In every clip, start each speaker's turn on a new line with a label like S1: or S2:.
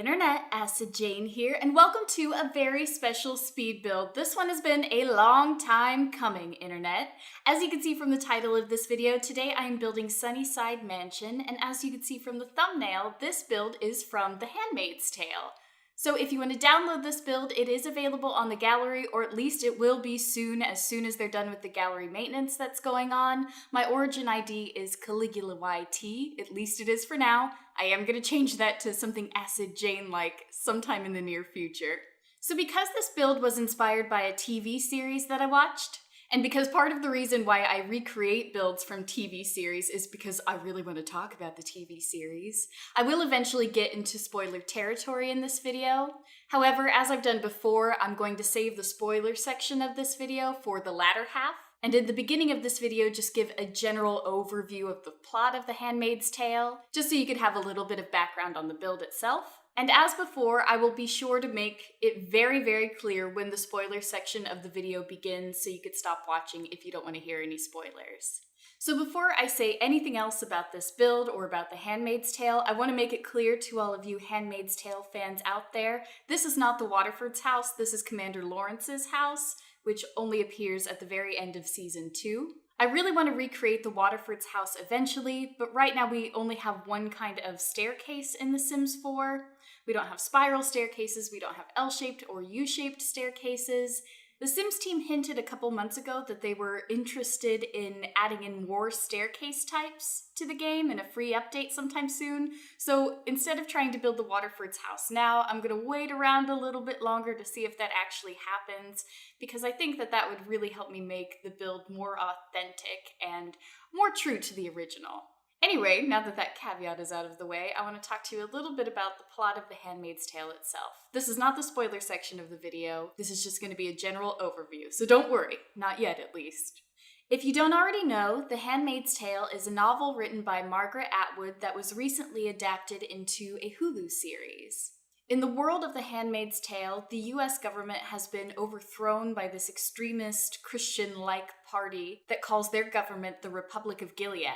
S1: Internet, Acid Jane here, and welcome to a very special speed build. This one has been a long time coming, Internet. As you can see from the title of this video, today I am building Sunnyside Mansion, and as you can see from the thumbnail, this build is from The Handmaid's Tale. So if you want to download this build, it is available on the gallery, or at least it will be soon as they're done with the gallery maintenance that's going on. My origin ID is kaligulaYT, at least it is for now. I am going to change that to something Acid Jane-like sometime in the near future. So because this build was inspired by a TV series that I watched, and because part of the reason why I recreate builds from TV series is because I really want to talk about the TV series, I will eventually get into spoiler territory in this video. However, as I've done before, I'm going to save the spoiler section of this video for the latter half. And in the beginning of this video, just give a general overview of the plot of The Handmaid's Tale, just so you could have a little bit of background on the build itself. And as before, I will be sure to make it very, very clear when the spoiler section of the video begins so you could stop watching if you don't want to hear any spoilers. So before I say anything else about this build or about The Handmaid's Tale, I want to make it clear to all of you Handmaid's Tale fans out there, this is not the Waterford's house, this is Commander Lawrence's house, which only appears at the very end of Season 2. I really want to recreate the Waterford's house eventually, but right now we only have one kind of staircase in The Sims 4. We don't have spiral staircases, we don't have L-shaped or U-shaped staircases. The Sims team hinted a couple months ago that they were interested in adding in more staircase types to the game in a free update sometime soon. So instead of trying to build the Waterford's house now, I'm going to wait around a little bit longer to see if that actually happens, because I think that that would really help me make the build more authentic and more true to the original. Anyway, now that that caveat is out of the way, I want to talk to you a little bit about the plot of The Handmaid's Tale itself. This is not the spoiler section of the video, this is just going to be a general overview, so don't worry, not yet at least. If you don't already know, The Handmaid's Tale is a novel written by Margaret Atwood that was recently adapted into a Hulu series. In the world of The Handmaid's Tale, the US government has been overthrown by this extremist, Christian-like party that calls their government the Republic of Gilead.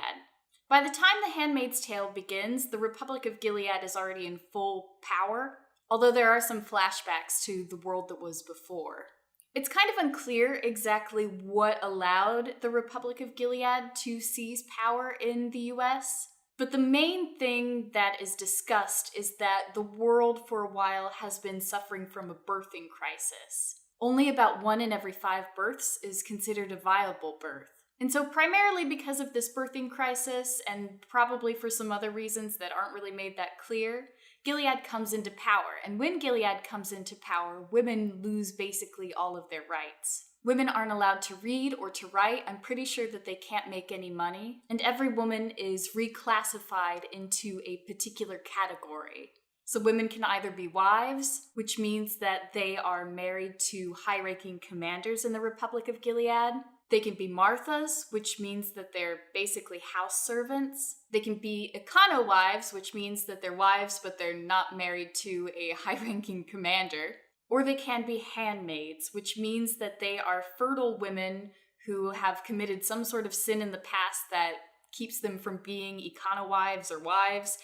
S1: By the time The Handmaid's Tale begins, the Republic of Gilead is already in full power, although there are some flashbacks to the world that was before. It's kind of unclear exactly what allowed the Republic of Gilead to seize power in the US, but the main thing that is discussed is that the world for a while has been suffering from a birthing crisis. Only about 1 in every 5 births is considered a viable birth. And so primarily because of this birthing crisis, and probably for some other reasons that aren't really made that clear, Gilead comes into power. And when Gilead comes into power, women lose basically all of their rights. Women aren't allowed to read or to write. I'm pretty sure that they can't make any money. And every woman is reclassified into a particular category. So women can either be wives, which means that they are married to high-ranking commanders in the Republic of Gilead. They can be Marthas, which means that they're basically house servants. They can be Econo wives, which means that they're wives but they're not married to a high-ranking commander. Or they can be handmaids, which means that they are fertile women who have committed some sort of sin in the past that keeps them from being Econo wives or wives.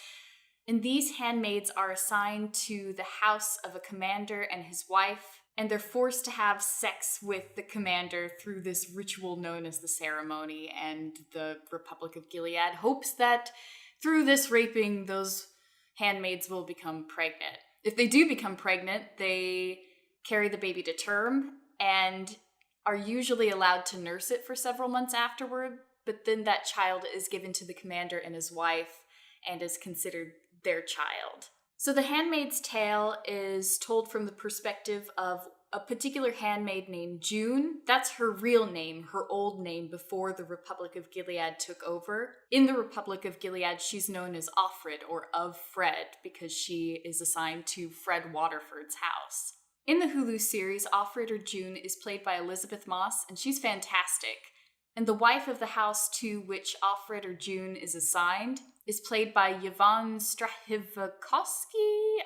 S1: And these handmaids are assigned to the house of a commander and his wife, and they're forced to have sex with the commander through this ritual known as the ceremony, and the Republic of Gilead hopes that through this raping, those handmaids will become pregnant. If they do become pregnant, they carry the baby to term, and are usually allowed to nurse it for several months afterward, but then that child is given to the commander and his wife, and is considered their child. So The Handmaid's Tale is told from the perspective of a particular handmaid named June. That's her real name, her old name before the Republic of Gilead took over. In the Republic of Gilead, she's known as Offred, or of Fred, because she is assigned to Fred Waterford's house. In the Hulu series, Offred or June is played by Elizabeth Moss, and she's fantastic. And the wife of the house to which Offred or June is assigned is played by Yvonne Strahovikoski.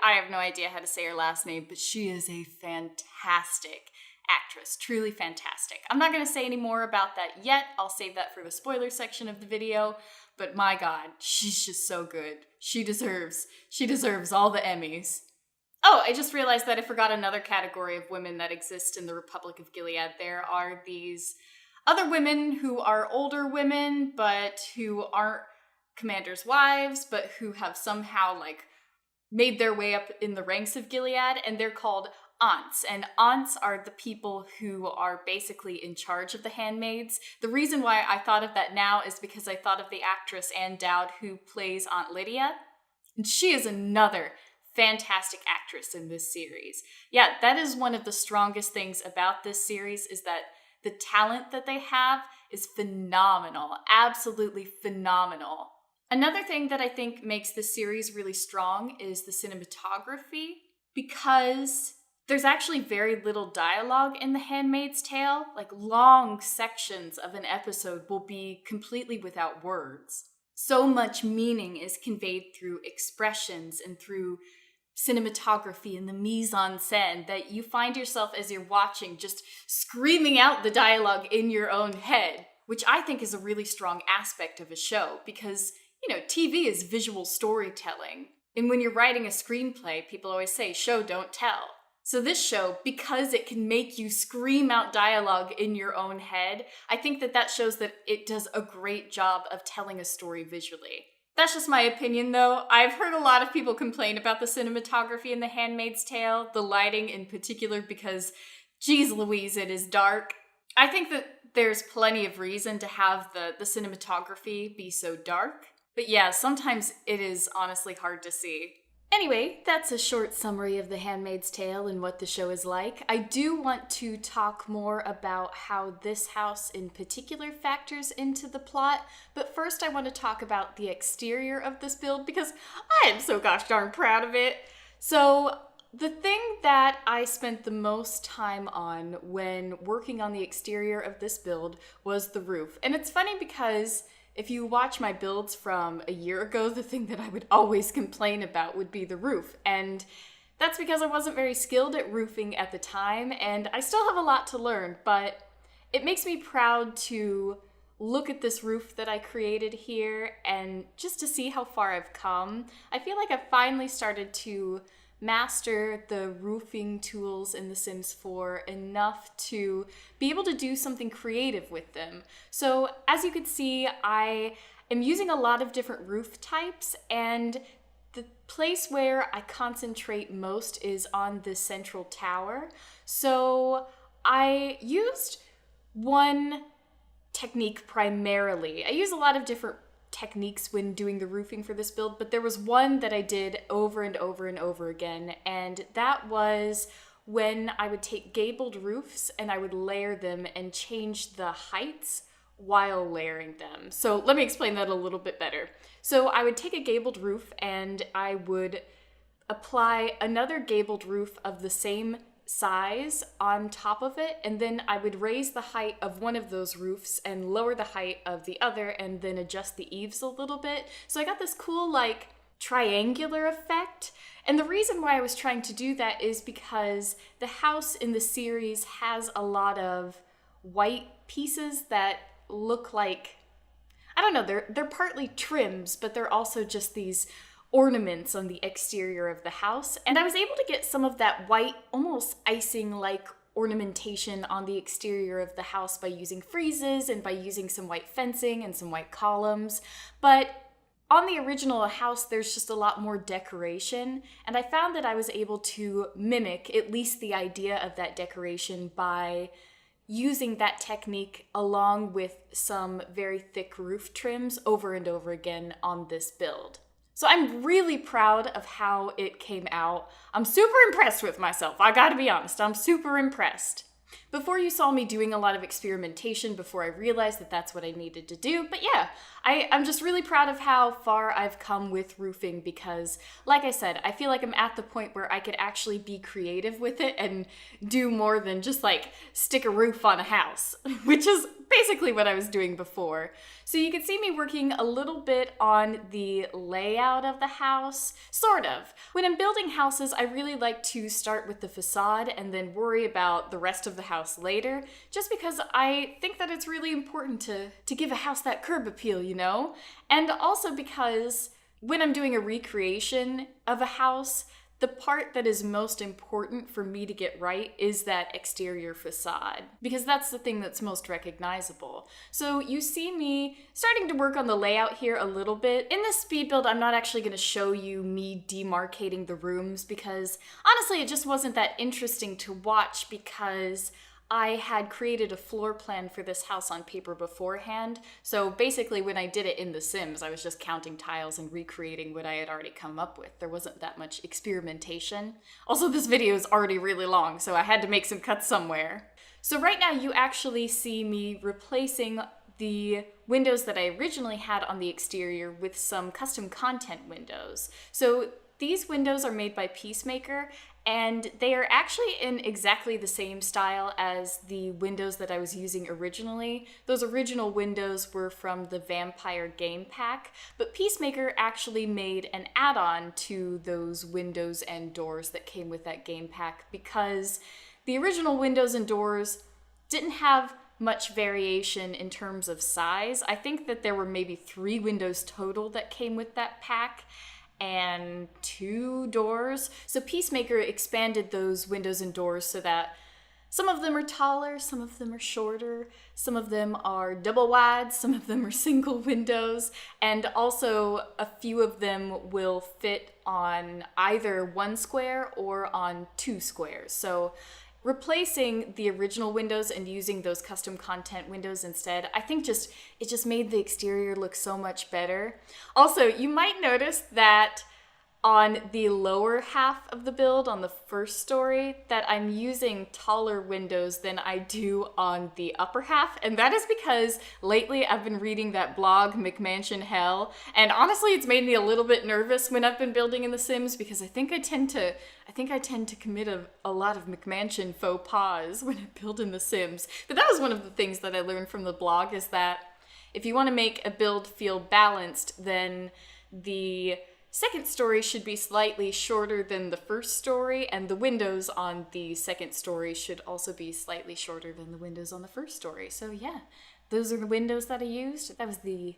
S1: I have no idea how to say her last name, but she is a fantastic actress, truly fantastic. I'm not going to say any more about that yet. I'll save that for the spoiler section of the video, but my God, she's just so good. She deserves all the Emmys. Oh, I just realized that I forgot another category of women that exist in the Republic of Gilead. There are these other women who are older women, but who aren't commanders' wives, but who have somehow, like, made their way up in the ranks of Gilead, and they're called aunts. And aunts are the people who are basically in charge of the handmaids. The reason why I thought of that now is because I thought of the actress Ann Dowd who plays Aunt Lydia. And she is another fantastic actress in this series. Yeah, that is one of the strongest things about this series, is that the talent that they have is phenomenal. Absolutely phenomenal. Another thing that I think makes this series really strong is the cinematography, because there's actually very little dialogue in The Handmaid's Tale. Like, long sections of an episode will be completely without words. So much meaning is conveyed through expressions and through cinematography and the mise-en-scène that you find yourself, as you're watching, just screaming out the dialogue in your own head, which I think is a really strong aspect of a show, because, you know, TV is visual storytelling. And when you're writing a screenplay, people always say, show, don't tell. So this show, because it can make you scream out dialogue in your own head, I think that shows that it does a great job of telling a story visually. That's just my opinion, though. I've heard a lot of people complain about the cinematography in The Handmaid's Tale, the lighting in particular, because, geez Louise, it is dark. I think that there's plenty of reason to have the cinematography be so dark. But yeah, sometimes it is honestly hard to see. Anyway, that's a short summary of The Handmaid's Tale and what the show is like. I do want to talk more about how this house in particular factors into the plot, but first I want to talk about the exterior of this build, because I am so gosh darn proud of it. So, the thing that I spent the most time on when working on the exterior of this build was the roof. And it's funny because if you watch my builds from a year ago, the thing that I would always complain about would be the roof. And that's because I wasn't very skilled at roofing at the time, and I still have a lot to learn, but it makes me proud to look at this roof that I created here and just to see how far I've come. I feel like I've finally started to master the roofing tools in The Sims 4 enough to be able to do something creative with them. So as you can see, I am using a lot of different roof types, and the place where I concentrate most is on the central tower. So I used one technique primarily. I use a lot of different techniques when doing the roofing for this build, but there was one that I did over and over and over again, and that was when I would take gabled roofs and I would layer them and change the heights while layering them. So let me explain that a little bit better. So I would take a gabled roof and I would apply another gabled roof of the same size on top of it, and then I would raise the height of one of those roofs and lower the height of the other, and then adjust the eaves a little bit. So I got this cool, like, triangular effect. And the reason why I was trying to do that is because the house in the series has a lot of white pieces that look like, I don't know, they're partly trims, but they're also just these ornaments on the exterior of the house. And I was able to get some of that white, almost icing-like ornamentation on the exterior of the house by using friezes and by using some white fencing and some white columns. But on the original house, there's just a lot more decoration, and I found that I was able to mimic at least the idea of that decoration by using that technique along with some very thick roof trims over and over again on this build. So I'm really proud of how it came out. I'm super impressed with myself. I gotta be honest, I'm super impressed. Before, you saw me doing a lot of experimentation before I realized that that's what I needed to do. But yeah, I'm just really proud of how far I've come with roofing because, like I said, I feel like I'm at the point where I could actually be creative with it and do more than just like stick a roof on a house, which is basically what I was doing before. So you can see me working a little bit on the layout of the house, sort of. When I'm building houses, I really like to start with the facade and then worry about the rest of the house later, just because I think that it's really important to give a house that curb appeal, you know? And also because when I'm doing a recreation of a house, the part that is most important for me to get right is that exterior facade, because that's the thing that's most recognizable. So you see me starting to work on the layout here a little bit. In this speed build, I'm not actually going to show you me demarcating the rooms, because honestly, it just wasn't that interesting to watch, because I had created a floor plan for this house on paper beforehand. So basically when I did it in The Sims, I was just counting tiles and recreating what I had already come up with. There wasn't that much experimentation. Also, this video is already really long, so I had to make some cuts somewhere. So right now you actually see me replacing the windows that I originally had on the exterior with some custom content windows. So these windows are made by Peacemaker, and they are actually in exactly the same style as the windows that I was using originally. Those original windows were from the Vampire game pack, but Peacemaker actually made an add-on to those windows and doors that came with that game pack, because the original windows and doors didn't have much variation in terms of size. I think that there were maybe 3 windows total that came with that pack, and 2 doors. So Peacemaker expanded those windows and doors so that some of them are taller, some of them are shorter, some of them are double wide, some of them are single windows, and also a few of them will fit on either 1 square or on 2 squares. So replacing the original windows and using those custom content windows instead, I think it just made the exterior look so much better. Also, you might notice that on the lower half of the build, on the first story, that I'm using taller windows than I do on the upper half, and that is because lately I've been reading that blog, McMansion Hell, and honestly it's made me a little bit nervous when I've been building in The Sims, because I think I tend to commit a lot of McMansion faux pas when I build in The Sims. But that was one of the things that I learned from the blog, is that if you want to make a build feel balanced, then the second story should be slightly shorter than the first story, and the windows on the second story should also be slightly shorter than the windows on the first story. So yeah, those are the windows that I used. That was the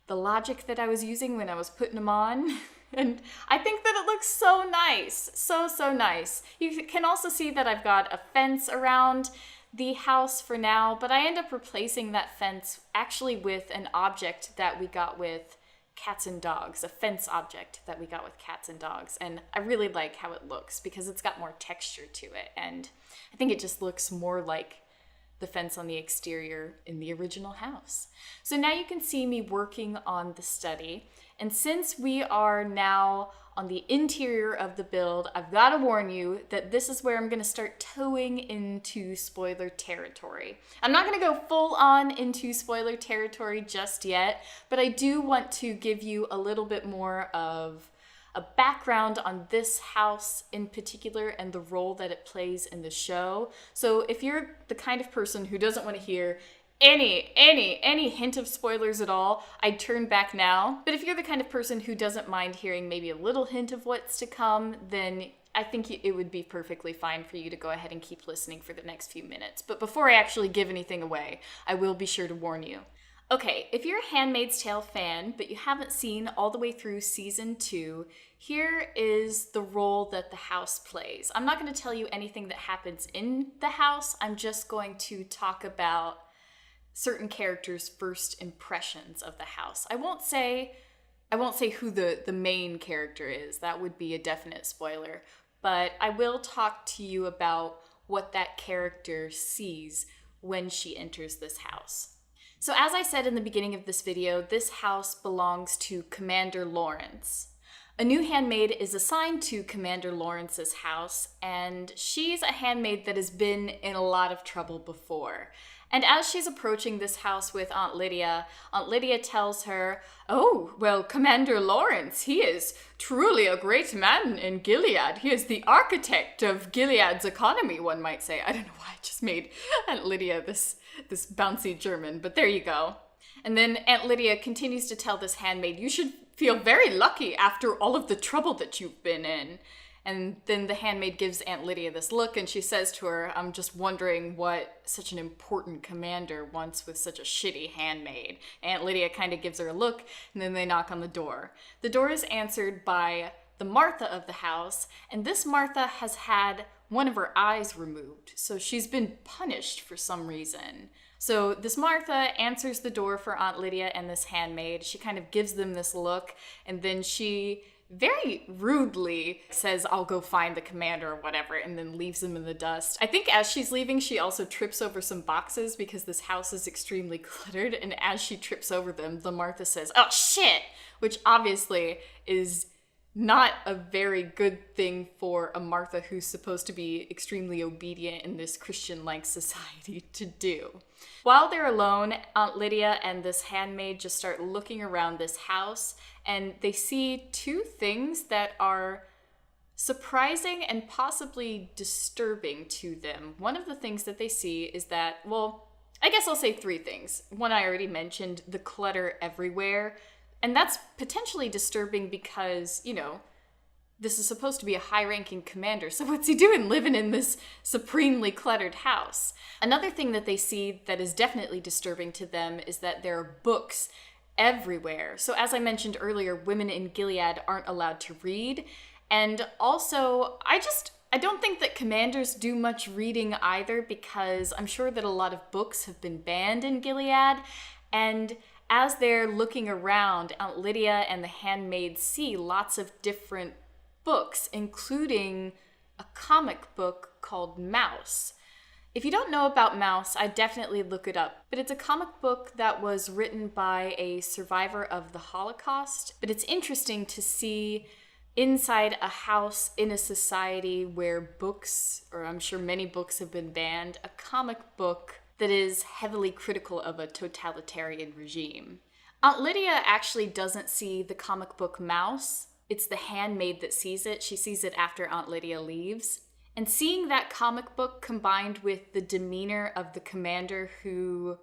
S1: logic that I was using when I was putting them on. And I think that it looks so nice. So nice. You can also see that I've got a fence around the house for now, but I end up replacing that fence actually with an object that we got with cats and dogs, a fence object that we got with cats and dogs. And I really like how it looks because it's got more texture to it. And I think it just looks more like the fence on the exterior in the original house. So now you can see me working on the study. And since we are now on the interior of the build, I've got to warn you that this is where I'm going to start towing into spoiler territory. I'm not going to go full on into spoiler territory just yet, but I do want to give you a little bit more of a background on this house in particular and the role that it plays in the show. So if you're the kind of person who doesn't want to hear any hint of spoilers at all, I'd turn back now. But if you're the kind of person who doesn't mind hearing maybe a little hint of what's to come, then I think it would be perfectly fine for you to go ahead and keep listening for the next few minutes. But before I actually give anything away, I will be sure to warn you. Okay, if you're a Handmaid's Tale fan, but you haven't seen all the way through season 2, here is the role that the house plays. I'm not going to tell you anything that happens in the house. I'm just going to talk about certain characters' first impressions of the house. I won't say who the main character is. That would be a definite spoiler. But I will talk to you about what that character sees when she enters this house. So as I said in the beginning of this video, this house belongs to Commander Lawrence. A new handmaid is assigned to Commander Lawrence's house, and she's a handmaid that has been in a lot of trouble before. And as she's approaching this house with Aunt Lydia tells her, "Oh, well, Commander Lawrence, he is truly a great man in Gilead. He is the architect of Gilead's economy," one might say. I don't know why I just made Aunt Lydia this bouncy German, but there you go. And then Aunt Lydia continues to tell this handmaid, "You should feel very lucky after all of the trouble that you've been in." And then the handmaid gives Aunt Lydia this look, and she says to her, "I'm just wondering what such an important commander wants with such a shitty handmaid." Aunt Lydia kind of gives her a look, and then they knock on the door. The door is answered by the Martha of the house, and this Martha has had one of her eyes removed, so she's been punished for some reason. So this Martha answers the door for Aunt Lydia and this handmaid. She kind of gives them this look, and then she very rudely says, "I'll go find the commander," or whatever, and then leaves them in the dust. I think as she's leaving, she also trips over some boxes because this house is extremely cluttered, and as she trips over them, the Martha says, "Oh shit," which obviously is not a very good thing for a Martha who's supposed to be extremely obedient in this Christian-like society to do. While they're alone, Aunt Lydia and this handmaid just start looking around this house, and they see two things that are surprising and possibly disturbing to them. One of the things that they see is that, well, I guess I'll say three things. One I already mentioned, the clutter everywhere. And that's potentially disturbing because, you know, this is supposed to be a high-ranking commander, so what's he doing living in this supremely cluttered house? Another thing that they see that is definitely disturbing to them is that there are books everywhere. So as I mentioned earlier, women in Gilead aren't allowed to read. And also, I don't think that commanders do much reading either, because I'm sure that a lot of books have been banned in Gilead. And as they're looking around, Aunt Lydia and the handmaid see lots of different books, including a comic book called Mouse. If you don't know about Mouse, I'd definitely look it up. But it's a comic book that was written by a survivor of the Holocaust. But it's interesting to see inside a house in a society where books, or I'm sure many books have been banned, a comic book that is heavily critical of a totalitarian regime. Aunt Lydia actually doesn't see the comic book Mouse. It's the handmaid that sees it. She sees it after Aunt Lydia leaves. And seeing that comic book combined with the demeanor of the commander who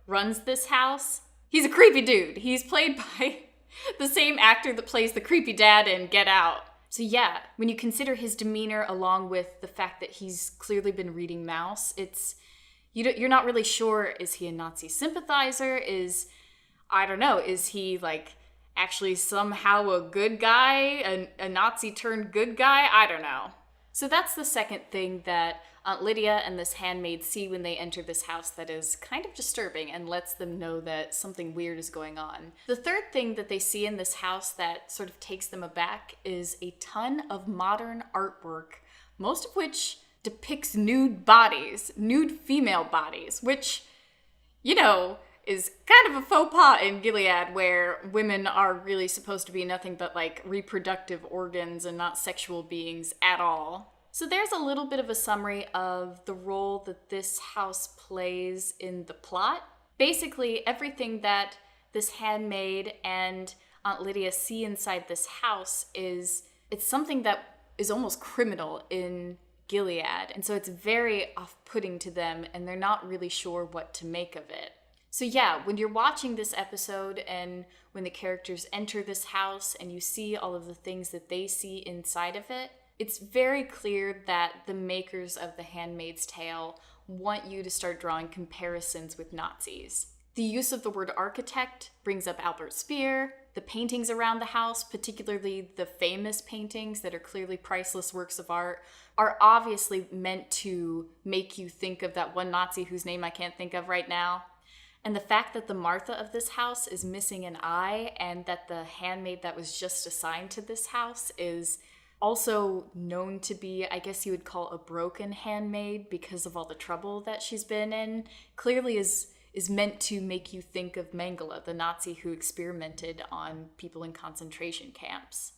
S1: runs this house, he's a creepy dude. He's played by the same actor that plays the creepy dad in Get Out. So yeah, when you consider his demeanor along with the fact that he's clearly been reading Mouse, you're not really sure, is he a Nazi sympathizer? I don't know, is he like actually somehow a good guy, a Nazi turned good guy? I don't know. So that's the second thing that Aunt Lydia and this handmaid see when they enter this house that is kind of disturbing and lets them know that something weird is going on. The third thing that they see in this house that sort of takes them aback is a ton of modern artwork, most of which depicts nude bodies, nude female bodies, which, you know, is kind of a faux pas in Gilead, where women are really supposed to be nothing but like reproductive organs and not sexual beings at all. So there's a little bit of a summary of the role that this house plays in the plot. Basically, everything that this handmaid and Aunt Lydia see inside this house it's something that is almost criminal in Gilead, and so it's very off-putting to them, and they're not really sure what to make of it. So yeah, when you're watching this episode and when the characters enter this house and you see all of the things that they see inside of it, it's very clear that the makers of The Handmaid's Tale want you to start drawing comparisons with Nazis. The use of the word architect brings up Albert Speer. The paintings around the house, particularly the famous paintings that are clearly priceless works of art, are obviously meant to make you think of that one Nazi whose name I can't think of right now. And the fact that the Martha of this house is missing an eye, and that the handmaid that was just assigned to this house is also known to be, I guess you would call, a broken handmaid because of all the trouble that she's been in, clearly is meant to make you think of Mengele, the Nazi who experimented on people in concentration camps.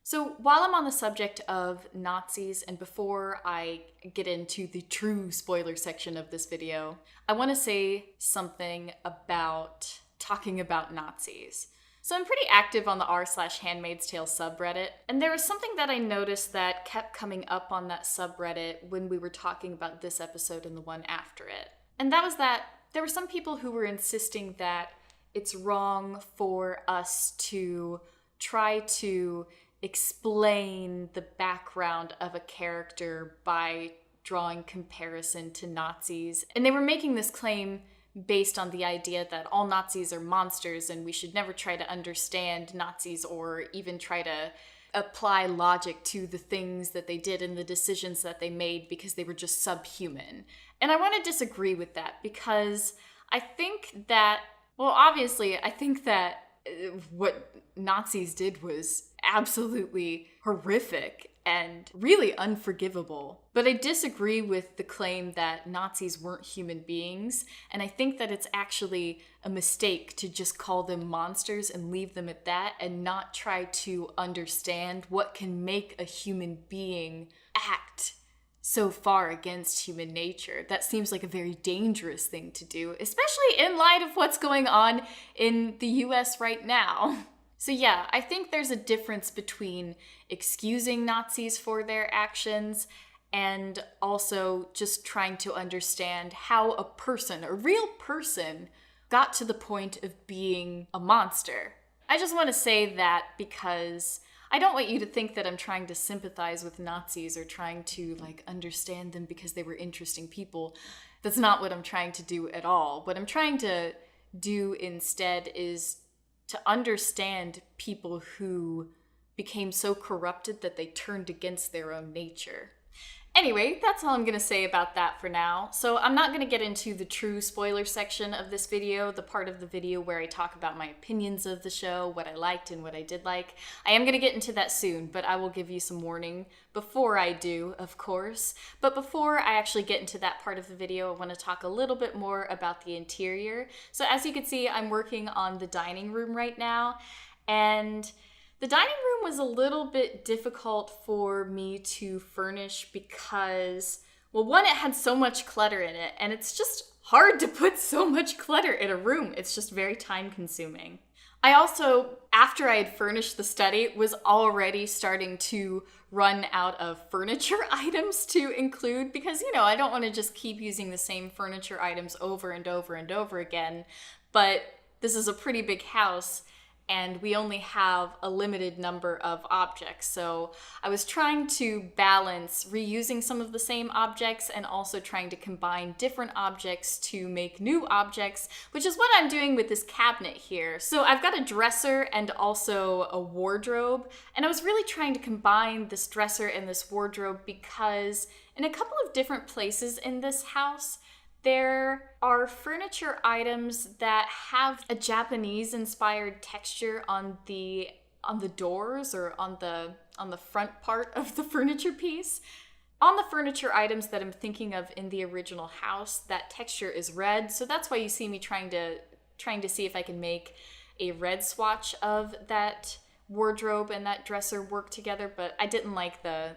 S1: So while I'm on the subject of Nazis, and before I get into the true spoiler section of this video, I want to say something about talking about Nazis. So I'm pretty active on the r/Handmaid's Tale subreddit, and there was something that I noticed that kept coming up on that subreddit when we were talking about this episode and the one after it. And that was that there were some people who were insisting that it's wrong for us to try to explain the background of a character by drawing comparison to Nazis. And they were making this claim based on the idea that all Nazis are monsters and we should never try to understand Nazis or even try to apply logic to the things that they did and the decisions that they made because they were just subhuman. And I want to disagree with that because I think that, well, obviously, I think that what Nazis did was absolutely horrific and really unforgivable. But I disagree with the claim that Nazis weren't human beings, and I think that it's actually a mistake to just call them monsters and leave them at that and not try to understand what can make a human being act so far against human nature. That seems like a very dangerous thing to do, especially in light of what's going on in the US right now. So yeah, I think there's a difference between excusing Nazis for their actions and also just trying to understand how a person, a real person, got to the point of being a monster. I just want to say that because I don't want you to think that I'm trying to sympathize with Nazis or trying to understand them because they were interesting people. That's not what I'm trying to do at all. What I'm trying to do instead is to understand people who became so corrupted that they turned against their own nature. Anyway, that's all I'm going to say about that for now. So I'm not going to get into the true spoiler section of this video, the part of the video where I talk about my opinions of the show, what I liked and what I did like. I am going to get into that soon, but I will give you some warning before I do, of course. But before I actually get into that part of the video, I want to talk a little bit more about the interior. So as you can see, I'm working on the dining room right now, and the dining room was a little bit difficult for me to furnish because, well, one, it had so much clutter in it, and it's just hard to put so much clutter in a room. It's just very time consuming. I also, after I had furnished the study, was already starting to run out of furniture items to include because, I don't want to just keep using the same furniture items over and over and over again, but this is a pretty big house, and we only have a limited number of objects. So I was trying to balance reusing some of the same objects and also trying to combine different objects to make new objects, which is what I'm doing with this cabinet here. So I've got a dresser and also a wardrobe, and I was really trying to combine this dresser and this wardrobe because in a couple of different places in this house, there are furniture items that have a Japanese-inspired texture on the doors or on the front part of the furniture piece. On the furniture items that I'm thinking of in the original house, that texture is red, so that's why you see me trying to see if I can make a red swatch of that wardrobe and that dresser work together, but I didn't like the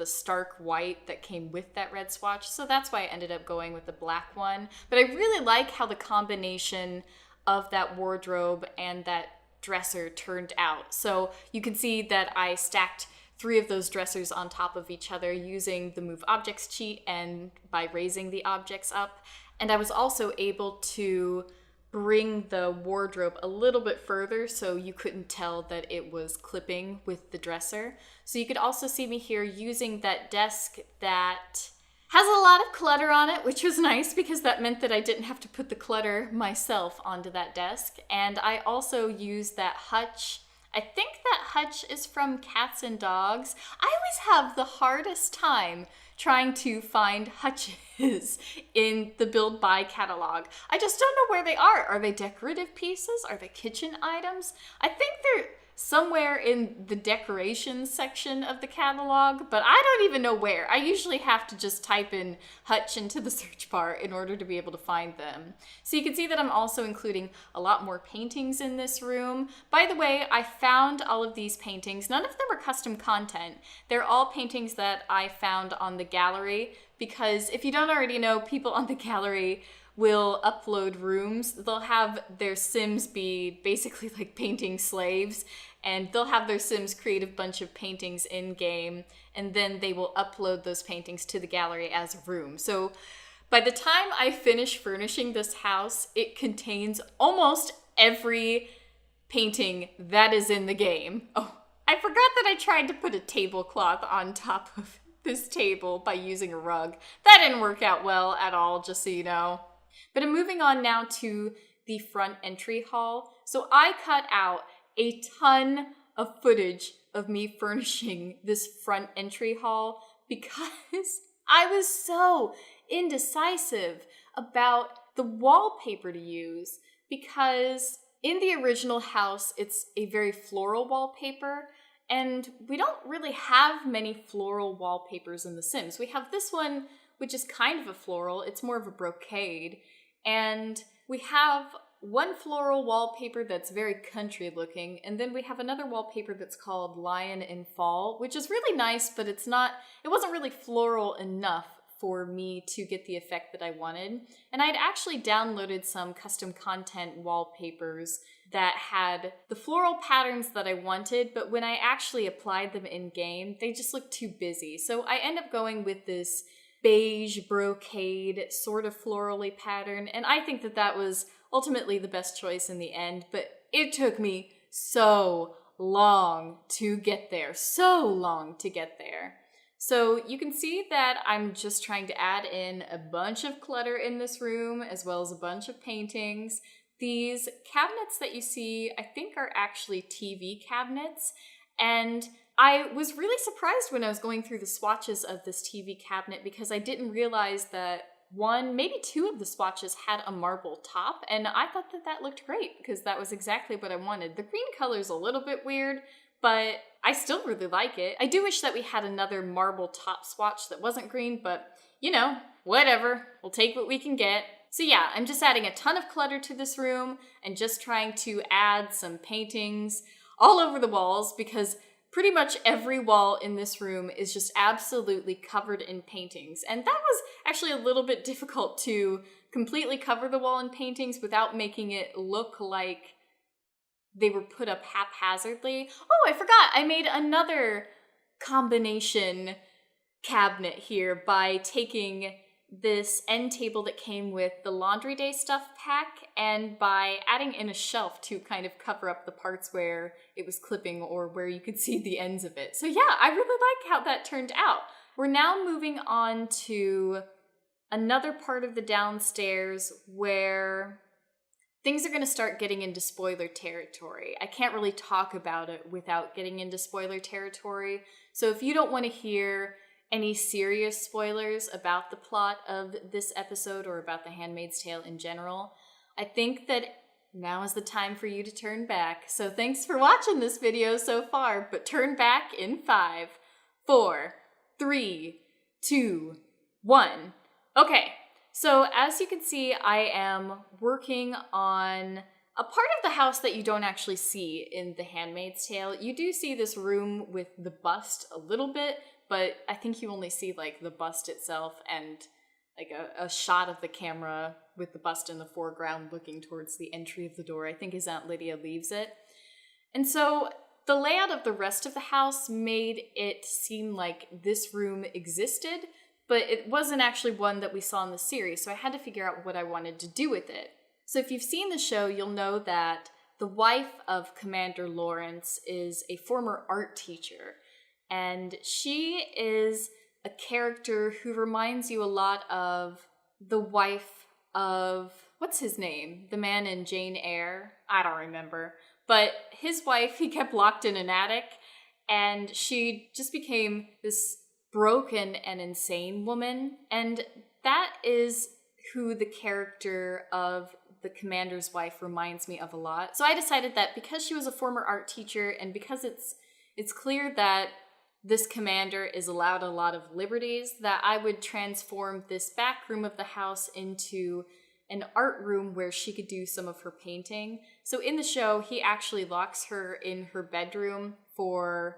S1: stark white that came with that red swatch, so that's why I ended up going with the black one. But I really like how the combination of that wardrobe and that dresser turned out. So you can see that I stacked 3 of those dressers on top of each other using the Move Objects cheat and by raising the objects up. And I was also able to bring the wardrobe a little bit further so you couldn't tell that it was clipping with the dresser. So you could also see me here using that desk that has a lot of clutter on it, which was nice because that meant that I didn't have to put the clutter myself onto that desk. And I also used that hutch. I think that hutch is from Cats and Dogs. I always have the hardest time trying to find hutches in the Build Buy catalog. I just don't know where they are. Are they decorative pieces? Are they kitchen items? I think they're somewhere in the decorations section of the catalog, but I don't even know where. I usually have to just type in hutch into the search bar in order to be able to find them. So you can see that I'm also including a lot more paintings in this room. By the way, I found all of these paintings. None of them are custom content. They're all paintings that I found on the gallery because if you don't already know, people on the gallery will upload rooms. They'll have their Sims be basically like painting slaves, and they'll have their Sims create a bunch of paintings in-game, and then they will upload those paintings to the gallery as a room. So by the time I finish furnishing this house, it contains almost every painting that is in the game. Oh, I forgot that I tried to put a tablecloth on top of this table by using a rug. That didn't work out well at all, just so you know. But I'm moving on now to the front entry hall. So I cut out a ton of footage of me furnishing this front entry hall because I was so indecisive about the wallpaper to use, because in the original house, it's a very floral wallpaper, and we don't really have many floral wallpapers in The Sims. We have this one, which is kind of a floral. It's more of a brocade. And we have one floral wallpaper that's very country looking, and then we have another wallpaper that's called Lion in Fall, which is really nice, but it wasn't really floral enough for me to get the effect that I wanted. And I'd actually downloaded some custom content wallpapers that had the floral patterns that I wanted, but when I actually applied them in game, they just looked too busy. So I end up going with this beige brocade sort of florally pattern, and I think that that was ultimately the best choice in the end, but it took me so long to get there. So you can see that I'm just trying to add in a bunch of clutter in this room, as well as a bunch of paintings. These cabinets that you see, I think, are actually TV cabinets, and I was really surprised when I was going through the swatches of this TV cabinet because I didn't realize that one, maybe two of the swatches had a marble top, and I thought that that looked great because that was exactly what I wanted. The green color's a little bit weird, but I still really like it. I do wish that we had another marble top swatch that wasn't green, but you know, whatever. We'll take what we can get. So yeah, I'm just adding a ton of clutter to this room and just trying to add some paintings all over the walls because pretty much every wall in this room is just absolutely covered in paintings. And that was actually a little bit difficult to completely cover the wall in paintings without making it look like they were put up haphazardly. Oh, I forgot, I made another combination cabinet here by taking this end table that came with the Laundry Day stuff pack and by adding in a shelf to kind of cover up the parts where it was clipping or where you could see the ends of it. So yeah, I really like how that turned out. We're now moving on to another part of the downstairs where things are going to start getting into spoiler territory. I can't really talk about it without getting into spoiler territory. So if you don't want to hear any serious spoilers about the plot of this episode or about The Handmaid's Tale in general, I think that now is the time for you to turn back. So thanks for watching this video so far, but turn back in 5, 4, 3, 2, 1. Okay, so as you can see, I am working on a part of the house that you don't actually see in The Handmaid's Tale. You do see this room with the bust a little bit, but I think you only see like the bust itself and like a shot of the camera with the bust in the foreground looking towards the entry of the door, I think, as Aunt Lydia leaves it. And so the layout of the rest of the house made it seem like this room existed, but it wasn't actually one that we saw in the series, so I had to figure out what I wanted to do with it. So if you've seen the show, you'll know that the wife of Commander Lawrence is a former art teacher, and she is a character who reminds you a lot of the wife of, what's his name? The man in Jane Eyre? I don't remember. But his wife, he kept locked in an attic, and she just became this broken and insane woman. And that is who the character of the commander's wife reminds me of a lot. So I decided that because she was a former art teacher, and because it's clear that this commander is allowed a lot of liberties, that I would transform this back room of the house into an art room where she could do some of her painting. So in the show, he actually locks her in her bedroom for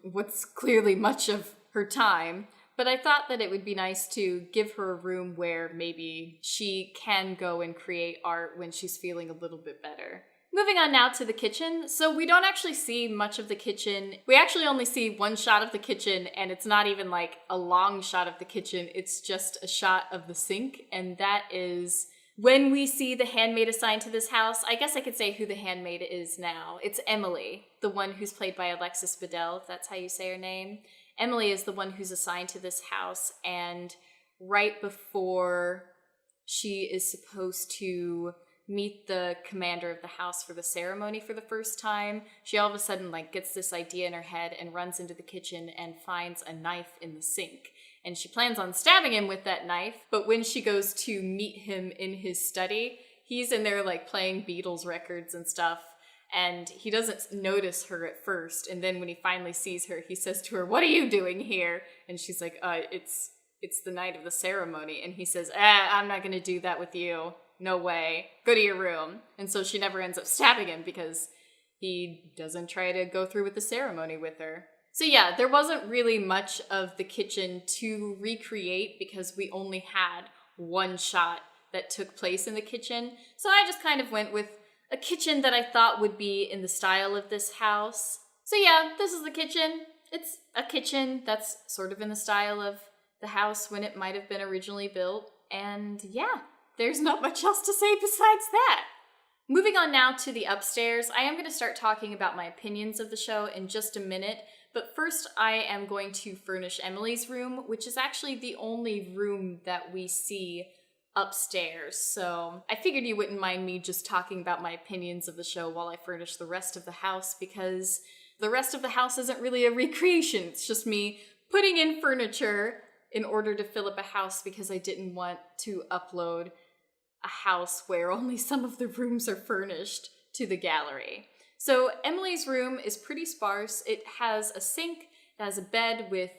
S1: what's clearly much of her time. But I thought that it would be nice to give her a room where maybe she can go and create art when she's feeling a little bit better. Moving on now to the kitchen. So we don't actually see much of the kitchen. We actually only see one shot of the kitchen, and it's not even like a long shot of the kitchen. It's just a shot of the sink, and that is when we see the handmaid assigned to this house. I guess I could say who the handmaid is now. It's Emily, the one who's played by Alexis Bledel, if that's how you say her name. Emily is the one who's assigned to this house, and right before she is supposed to meet the commander of the house for the ceremony for the first time, she all of a sudden like gets this idea in her head and runs into the kitchen and finds a knife in the sink. And she plans on stabbing him with that knife, but when she goes to meet him in his study, he's in there like playing Beatles records and stuff, and he doesn't notice her at first, and then when he finally sees her, he says to her, "What are you doing here?" And she's like, it's the night of the ceremony. And he says, I'm not gonna do that with you. No way. Go to your room. And so she never ends up stabbing him because he doesn't try to go through with the ceremony with her. So yeah, there wasn't really much of the kitchen to recreate because we only had one shot that took place in the kitchen. So I just kind of went with a kitchen that I thought would be in the style of this house. So yeah, this is the kitchen. It's a kitchen that's sort of in the style of the house when it might have been originally built. And yeah, there's not much else to say besides that. Moving on now to the upstairs, I am going to start talking about my opinions of the show in just a minute. But first, I am going to furnish Emily's room, which is actually the only room that we see upstairs. So I figured you wouldn't mind me just talking about my opinions of the show while I furnish the rest of the house, because the rest of the house isn't really a recreation. It's just me putting in furniture in order to fill up a house because I didn't want to upload a house where only some of the rooms are furnished to the gallery. So Emily's room is pretty sparse. It has a sink, it has a bed with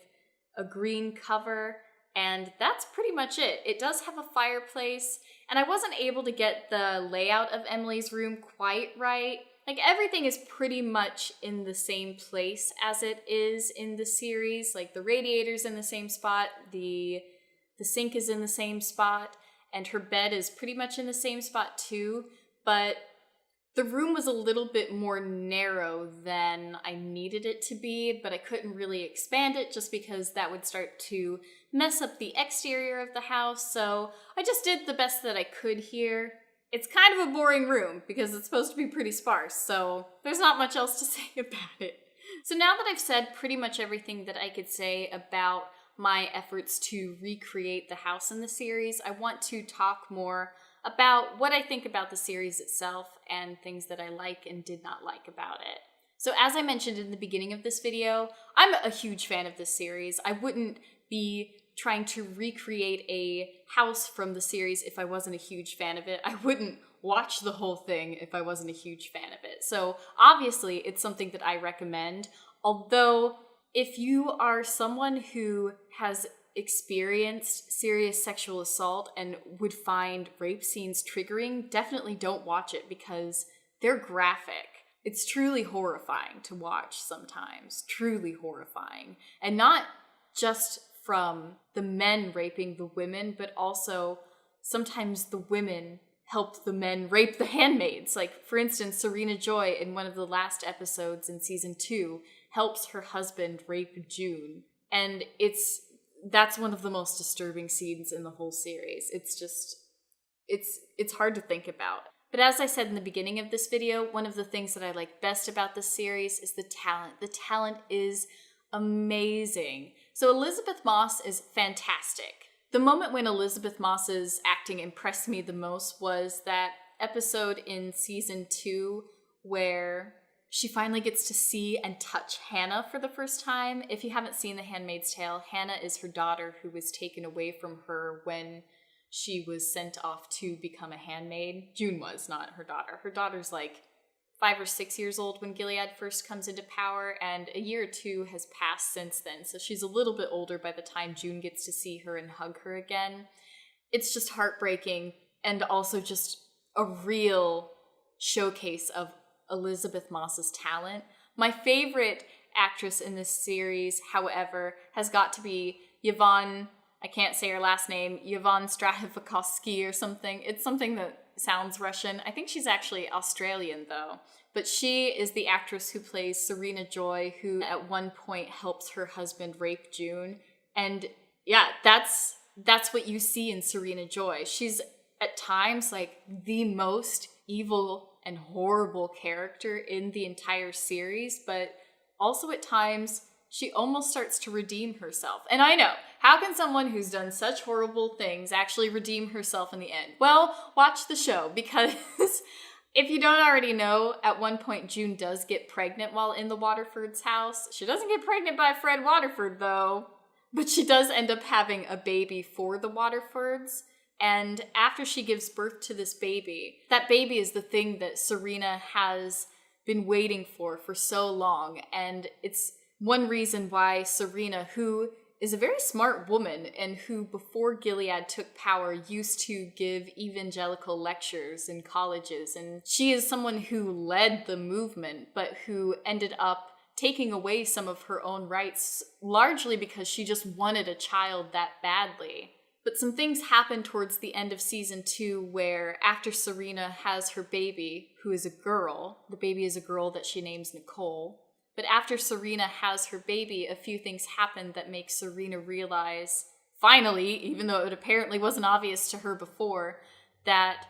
S1: a green cover, and that's pretty much it. It does have a fireplace, and I wasn't able to get the layout of Emily's room quite right. Like, everything is pretty much in the same place as it is in the series. Like, the radiator's in the same spot, the sink is in the same spot, and her bed is pretty much in the same spot too, but the room was a little bit more narrow than I needed it to be, but I couldn't really expand it just because that would start to mess up the exterior of the house, so I just did the best that I could here. It's kind of a boring room because it's supposed to be pretty sparse, so there's not much else to say about it. So now that I've said pretty much everything that I could say about my efforts to recreate the house in the series, I want to talk more about what I think about the series itself and things that I like and did not like about it. So as I mentioned in the beginning of this video, I'm a huge fan of this series. I wouldn't be trying to recreate a house from the series if I wasn't a huge fan of it. I wouldn't watch the whole thing if I wasn't a huge fan of it. So obviously it's something that I recommend, although if you are someone who has experienced serious sexual assault and would find rape scenes triggering, definitely don't watch it because they're graphic. It's truly horrifying to watch sometimes, truly horrifying. And not just from the men raping the women, but also sometimes the women help the men rape the handmaids. Like, for instance, Serena Joy in one of the last episodes in season 2 helps her husband rape June. And that's one of the most disturbing scenes in the whole series. It's just, it's hard to think about. But as I said in the beginning of this video, one of the things that I like best about this series is the talent. The talent is amazing. So Elizabeth Moss is fantastic. The moment when Elizabeth Moss's acting impressed me the most was that episode in season 2 where she finally gets to see and touch Hannah for the first time. If you haven't seen The Handmaid's Tale, Hannah is her daughter who was taken away from her when she was sent off to become a handmaid. June was, not her daughter. Her daughter's like 5 or 6 years old when Gilead first comes into power, and a year or two has passed since then, so she's a little bit older by the time June gets to see her and hug her again. It's just heartbreaking, and also just a real showcase of Elizabeth Moss's talent. My favorite actress in this series, however, has got to be Yvonne, I can't say her last name, Yvonne Strahovski or something. It's something that sounds Russian. I think she's actually Australian though. But she is the actress who plays Serena Joy, who at one point helps her husband rape June. And yeah, that's what you see in Serena Joy. She's at times like the most evil and horrible character in the entire series, but also at times she almost starts to redeem herself. And I know, how can someone who's done such horrible things actually redeem herself in the end? Well, watch the show, because if you don't already know, at one point June does get pregnant while in the Waterfords' house. She doesn't get pregnant by Fred Waterford, though, but she does end up having a baby for the Waterfords. And after she gives birth to this baby, that baby is the thing that Serena has been waiting for so long. And it's one reason why Serena, who is a very smart woman and who before Gilead took power used to give evangelical lectures in colleges. And she is someone who led the movement, but who ended up taking away some of her own rights, largely because she just wanted a child that badly. But some things happen towards the end of season 2 where after Serena has her baby, who is a girl, the baby is a girl that she names Nicole, but after Serena has her baby, a few things happen that make Serena realize, finally, even though it apparently wasn't obvious to her before, that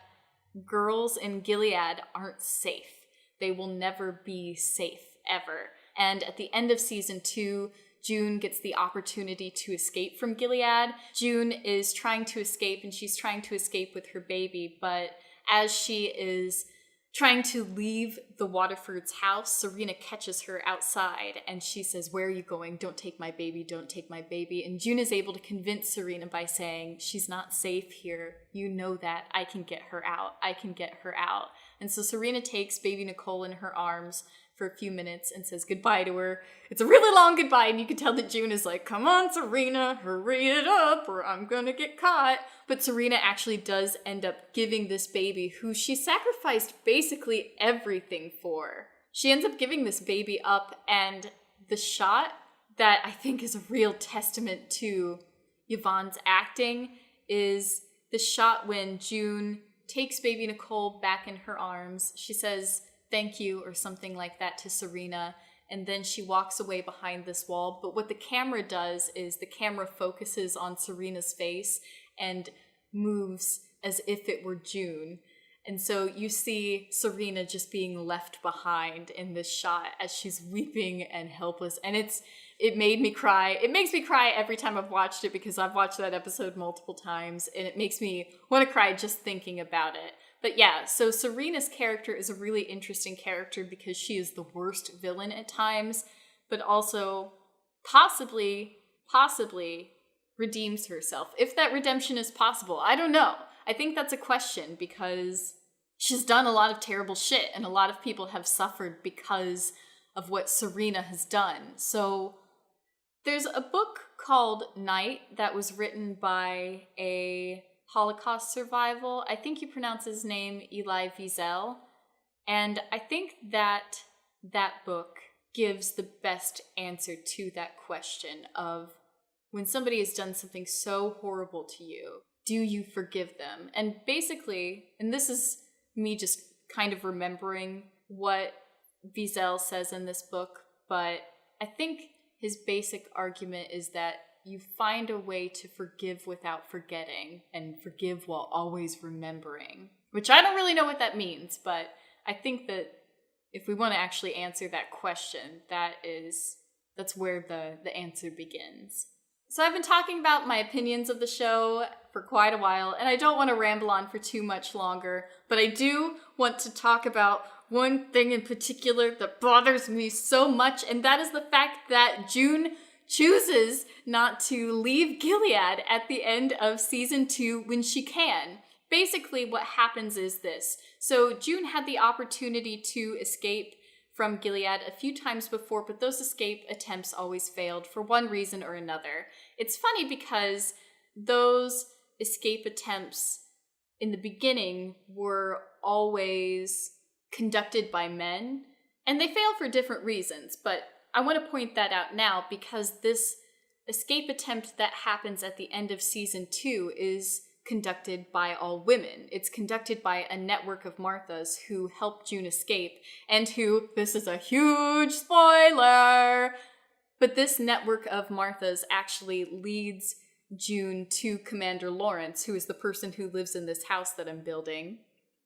S1: girls in Gilead aren't safe. They will never be safe, ever. And at the end of season 2, June gets the opportunity to escape from Gilead. June is trying to escape, and she's trying to escape with her baby, but as she is trying to leave the Waterfords' house, Serena catches her outside, and she says, "Where are you going? Don't take my baby, don't take my baby." And June is able to convince Serena by saying, "She's not safe here. You know that. I can get her out. I can get her out." And so Serena takes baby Nicole in her arms for a few minutes and says goodbye to her. It's a really long goodbye, and you can tell that June is like, "Come on, Serena, hurry it up or I'm gonna get caught." But Serena actually does end up giving this baby, who she sacrificed basically everything for. She ends up giving this baby up, and the shot that I think is a real testament to Yvonne's acting is the shot when June takes baby Nicole back in her arms. She says, "Thank you," or something like that to Serena, and then she walks away behind this wall. But what the camera does is the camera focuses on Serena's face and moves as if it were June. And so you see Serena just being left behind in this shot as she's weeping and helpless. And it made me cry. It makes me cry every time I've watched it, because I've watched that episode multiple times, and it makes me want to cry just thinking about it. But yeah, so Serena's character is a really interesting character because she is the worst villain at times, but also possibly redeems herself. If that redemption is possible, I don't know. I think that's a question, because she's done a lot of terrible shit, and a lot of people have suffered because of what Serena has done. So there's a book called Night that was written by a Holocaust survival. I think you pronounce his name Elie Wiesel. And I think that book gives the best answer to that question of, when somebody has done something so horrible to you, do you forgive them? And basically, and this is me just kind of remembering what Wiesel says in this book, but I think his basic argument is that you find a way to forgive without forgetting, and forgive while always remembering. Which I don't really know what that means, but I think that if we want to actually answer that question, that's where the answer begins. So I've been talking about my opinions of the show for quite a while, and I don't want to ramble on for too much longer, but I do want to talk about one thing in particular that bothers me so much, and that is the fact that June chooses not to leave Gilead at the end of season 2 when she can. Basically, what happens is this. So June had the opportunity to escape from Gilead a few times before, but those escape attempts always failed for one reason or another. It's funny because those escape attempts in the beginning were always conducted by men, and they failed for different reasons, but I want to point that out now because this escape attempt that happens at the end of season 2 is conducted by all women. It's conducted by a network of Marthas who help June escape, and who, this is a huge spoiler, but this network of Marthas actually leads June to Commander Lawrence, who is the person who lives in this house that I'm building,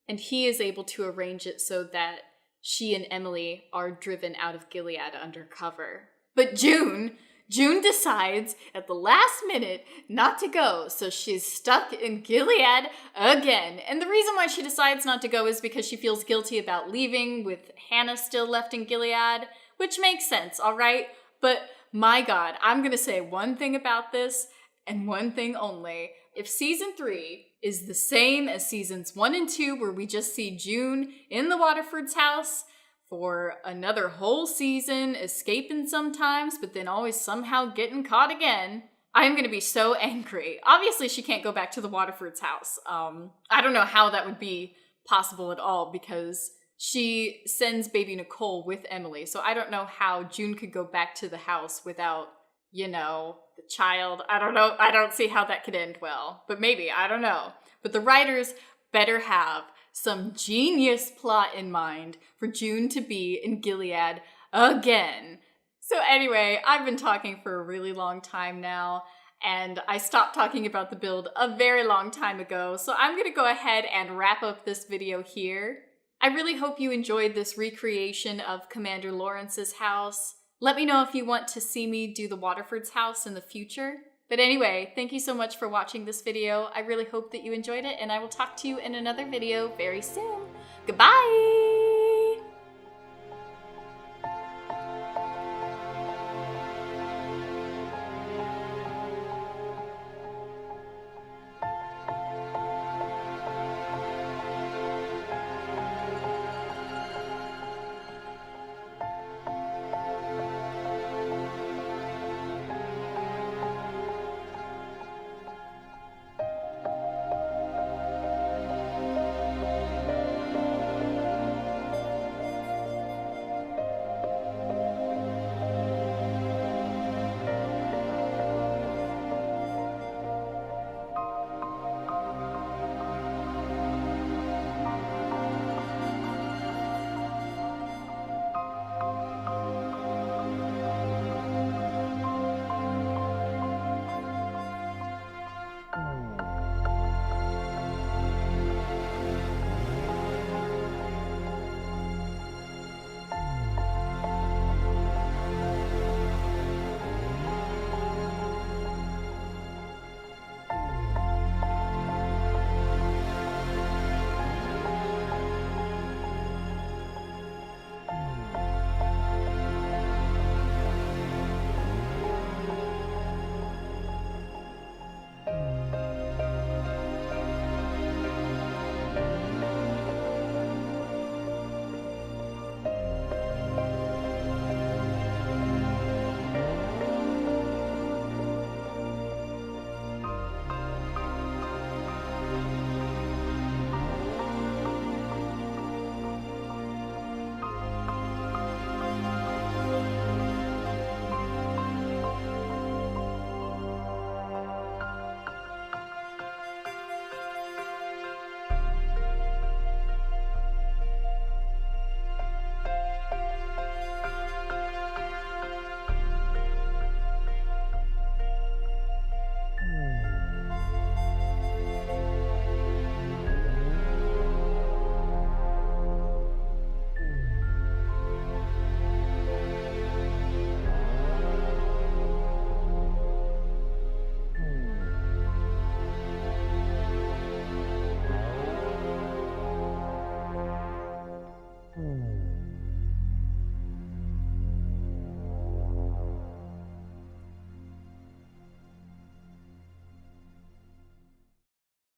S1: and he is able to arrange it so that she and Emily are driven out of Gilead undercover. But June decides at the last minute not to go, so she's stuck in Gilead again. And the reason why she decides not to go is because she feels guilty about leaving with Hannah still left in Gilead, which makes sense, all right? But my God, I'm gonna say one thing about this, and one thing only. If season 3 is the same as seasons 1 and 2, where we just see June in the Waterford's house for another whole season, escaping sometimes, but then always somehow getting caught again, I'm gonna be so angry. Obviously, she can't go back to the Waterford's house. I don't know how that would be possible at all, because she sends baby Nicole with Emily, so I don't know how June could go back to the house without, you know, the child. I don't know. I don't see how that could end well, but maybe, I don't know. But the writers better have some genius plot in mind for June to be in Gilead again. So anyway, I've been talking for a really long time now, and I stopped talking about the build a very long time ago, so I'm gonna go ahead and wrap up this video here. I really hope you enjoyed this recreation of Commander Lawrence's house. Let me know if you want to see me do the Waterford's house in the future. But anyway, thank you so much for watching this video. I really hope that you enjoyed it, and I will talk to you in another video very soon. Goodbye!